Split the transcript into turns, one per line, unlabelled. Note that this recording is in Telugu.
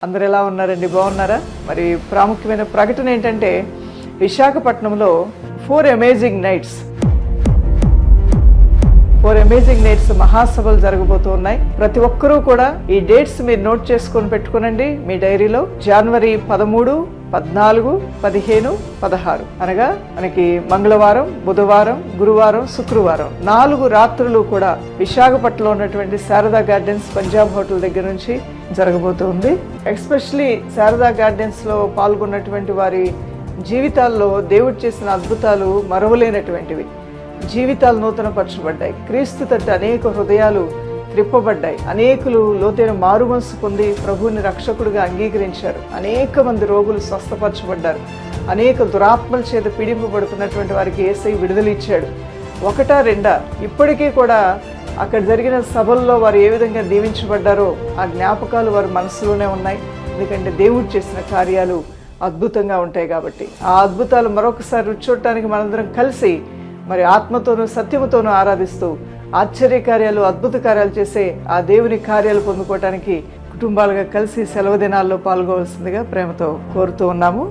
అందరు ఎలా ఉన్నారండి? బాగున్నారా? మరి ప్రాముఖ్యమైన ప్రకటన ఏంటంటే విశాఖపట్నంలో 4 అమేజింగ్ నైట్స్ మహాసభలు జరగబోతున్నాయి. ప్రతి ఒక్కరూ కూడా ఈ డేట్స్ మీరు నోట్ చేసుకొని పెట్టుకోనండి మీ డైరీలో. జనవరి 13, 14, 15, 16 అనగా మనకి మంగళవారం, బుధవారం, గురువారం, శుక్రవారం 4 రాత్రులు కూడా విశాఖపట్నంలో ఉన్నటువంటి శారదా గార్డెన్స్ పంజాబ్ హోటల్ దగ్గర నుంచి జరగబోతుంది. ఎస్పెషలీ శారదా గార్డెన్స్ లో పాల్గొన్నటువంటి వారి జీవితాల్లో దేవుడు చేసిన అద్భుతాలు మరవలేనటువంటివి. జీవితాలు నూతనపరచబడ్డాయి. క్రీస్తు తట్టు అనేక హృదయాలు త్రిప్పబడ్డాయి. అనేకులు లోతైన మారు మనసు పొంది ప్రభువుని రక్షకుడిగా అంగీకరించారు. అనేక మంది రోగులు స్వస్థపరచబడ్డారు. అనేక దురాత్మల చేత పీడింపబడుతున్నటువంటి వారికి యేసయ్య విడుదల ఇచ్చాడు. 1, 2 ఇప్పటికీ కూడా అక్కడ జరిగిన సభల్లో వారు ఏ విధంగా దీవించబడ్డారో ఆ జ్ఞాపకాలు వారి మనసులోనే ఉన్నాయి. ఎందుకంటే దేవుడు చేసిన కార్యాలు అద్భుతంగా ఉంటాయి కాబట్టి ఆ అద్భుతాలు మరొకసారి రుచి చూడటానికి మనందరం కలిసి మరి ఆత్మతోనూ సత్యముతోనూ ఆరాధిస్తూ ఆశ్చర్యకార్యాలు, అద్భుత కార్యాలు చేసే ఆ దేవుని కార్యాలు పొందుకోవటానికి కుటుంబాలుగా కలిసి సెలవు దినాల్లో పాల్గొవలసిందిగా ప్రేమతో కోరుతూ ఉన్నాము.